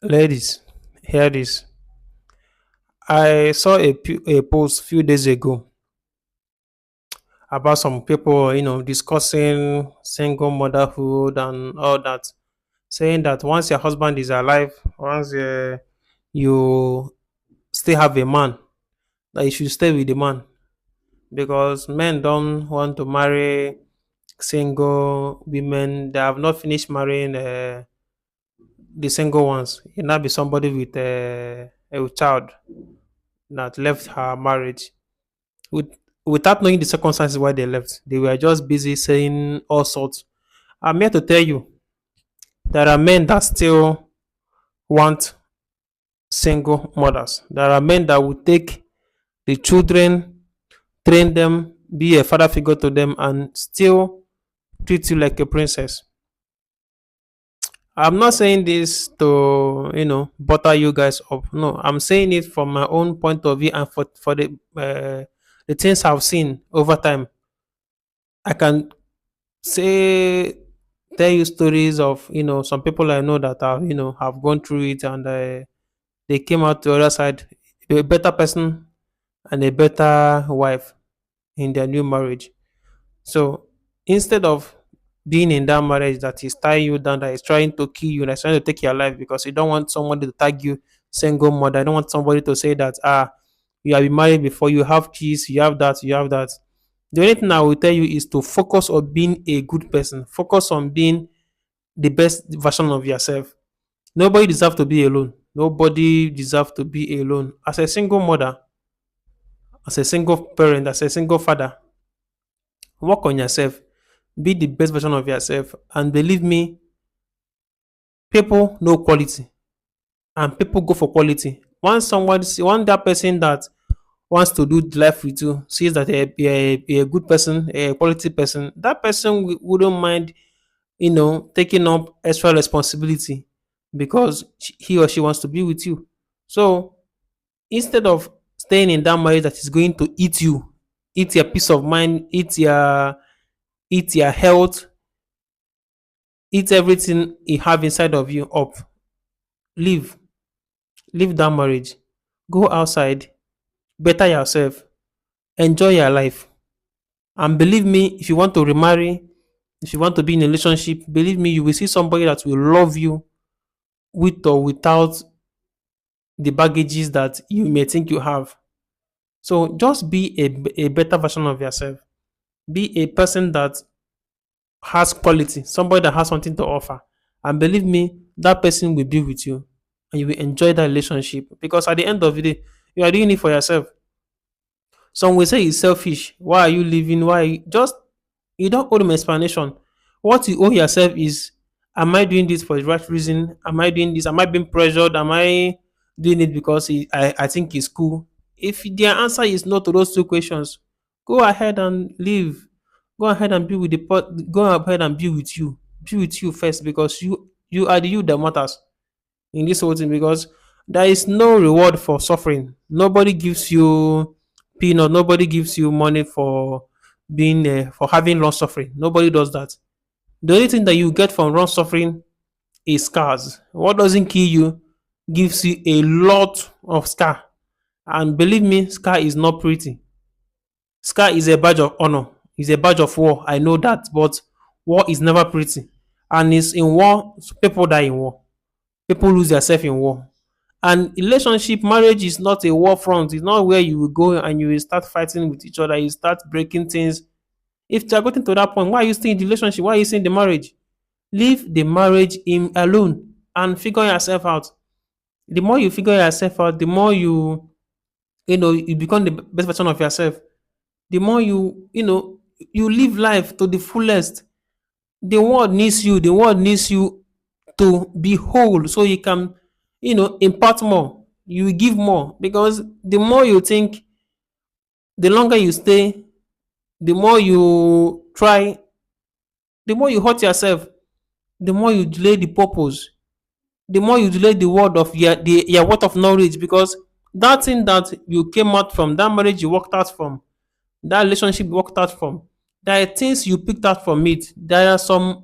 Ladies, hear this. I saw a post few days ago about some people, discussing single motherhood and all that, saying that once your husband is alive, once you still have a man, that you should stay with the man because men don't want to marry single women that have not finished marrying the single ones. It not be somebody with a child that left her marriage with, without knowing the circumstances why they left. They were just busy saying all sorts. I'm here to tell you there are men that still want single mothers. There are men that will take the children, train them, be a father figure to them, and still treat you like a princess. I'm not saying this to butter you guys up. No, I'm saying it from my own point of view and for the things I've seen over time. I can say tell you stories of some people I know that have gone through it and they came out the other side a better person and a better wife in their new marriage. So instead of being in that marriage that is tying you down, that is trying to kill you, that's trying to take your life because you don't want somebody to tag you single mother. I don't want somebody to say that you have been married before, you have kids, you have that, you have that. The only thing I will tell you is to focus on being a good person. Focus on being the best version of yourself. Nobody deserves to be alone. Nobody deserves to be alone. As a single mother, as a single parent, as a single father, work on yourself. Be the best version of yourself. And believe me, people know quality and people go for quality. Once that person that wants to do life with you sees that a good person, a quality person, that person wouldn't mind taking up extra responsibility because he or she wants to be with you. So instead of staying in that marriage that is going to eat you, eat your peace of mind, eat your health, eat everything you have inside of you up, leave, leave that marriage, go outside, better yourself, enjoy your life. And believe me, if you want to remarry, if you want to be in a relationship, believe me, you will see somebody that will love you with or without the baggages that you may think you have. So just be a better version of yourself. Be a person that has quality, somebody that has something to offer. And believe me, that person will be with you and you will enjoy that relationship because at the end of the day, you are doing it for yourself. Some will say it's selfish. Why are you living? Just you don't owe them explanation. What you owe yourself is, am I doing this for the right reason? Am I doing this? Am I being pressured? Am I doing it because I think it's cool? If their answer is no to those two questions, go ahead and leave. Go ahead and be with go ahead and be with you. Be with you first because you are the you that matters in this whole thing because there is no reward for suffering. Nobody gives you peanut, nobody gives you money for being for having long suffering. Nobody does that. The only thing that you get from long suffering is scars. What doesn't kill you gives you a lot of scar. And believe me, scar is not pretty. Scar is a badge of honor. It's a badge of war. I know that, but war is never pretty. And it's in war, people die in war. People lose themselves in war. And relationship, marriage is not a war front. It's not where you will go and you will start fighting with each other. You start breaking things. If you are getting to that point, why are you still in the relationship? Why are you still in the marriage? Leave the marriage in alone and figure yourself out. The more you figure yourself out, the more you become the best version of yourself. The more you live life to the fullest. The world needs you. The world needs you to be whole so you can impart more. You will give more because the more you think, the longer you stay, the more you try, the more you hurt yourself, the more you delay the purpose, the more you delay the word of your word of knowledge because that thing that you came out from, that marriage you worked out from, that relationship you worked out from, there are things you picked out from it. There are some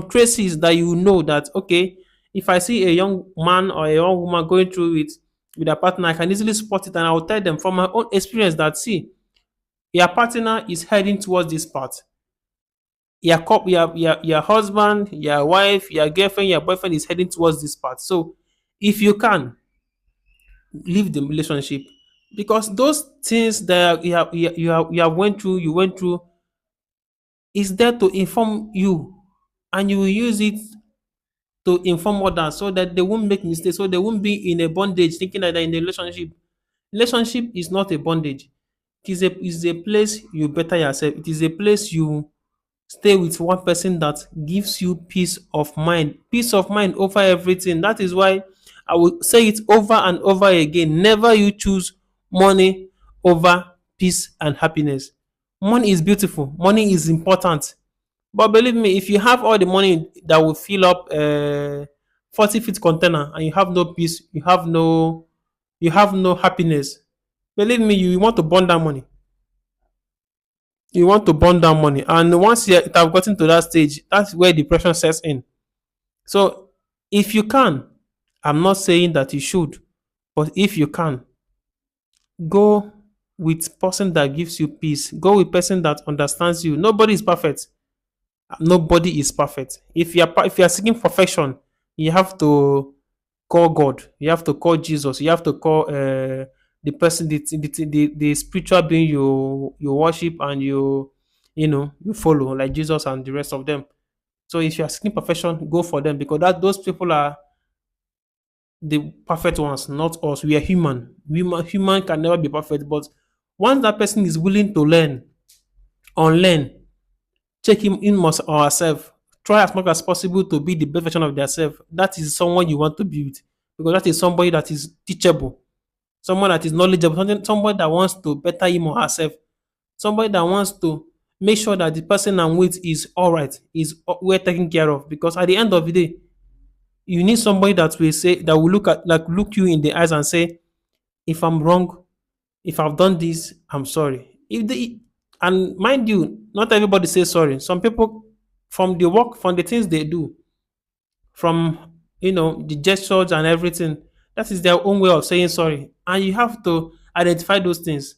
traces that you know that okay, If I see a young man or a young woman going through it with their partner, I can easily spot it and I will tell them from my own experience that, see, your partner is heading towards this path. Your husband, your wife, your girlfriend, your boyfriend is heading towards this path. So if you can, leave the relationship, because those things that you have went through is there to inform you, and you will use it to inform others so that they won't make mistakes, so they won't be in a bondage thinking that they're in a relationship. Relationship is not a bondage. It is a place you better yourself. It is a place you stay with one person that gives you peace of mind. Peace of mind over everything. That is why I will say it over and over again. Never you choose money over peace and happiness. Money is beautiful. Money is important. But believe me, if you have all the money that will fill up 40 feet container and you have no peace, you have no happiness. Believe me, you want to burn that money. You want to burn down money, and once you have gotten to that stage, that's where depression sets in. So if you can, I'm not saying that you should, but if you can, go with person that gives you peace. Go with person that understands you. Nobody is perfect. Nobody is perfect. If you are seeking perfection, you have to call God. You have to call Jesus. You have to call the person, the spiritual being you worship and you follow, like Jesus and the rest of them. So if you are seeking perfection, go for them, because those people are the perfect ones, not us. We are human. Human can never be perfect, but once that person is willing to learn, unlearn, check him in must or herself, try as much as possible to be the best version of themselves. That is someone you want to be with, because that is somebody that is teachable, someone that is knowledgeable, somebody that wants to better him or herself, somebody that wants to make sure that the person I'm with is all right, is well taken care of. Because at the end of the day, you need somebody that will look you in the eyes and say, if I'm wrong, if I've done this, I'm sorry. And mind you, not everybody says sorry. Some people, from the things they do, from the gestures and everything, that is their own way of saying sorry. And you have to identify those things,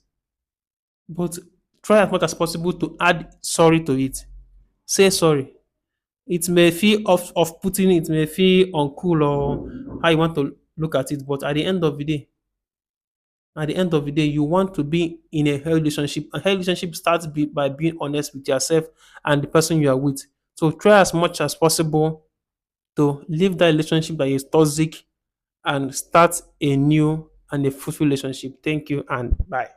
but try as much as possible to add sorry to it. Say sorry. It may feel off putting, it may feel uncool, or how you want to look at it, but at the end of the day, you want to be in a healthy relationship. A healthy relationship starts by being honest with yourself and the person you are with. So try as much as possible to leave that relationship that is toxic and start a new and a fruitful relationship. Thank you and bye.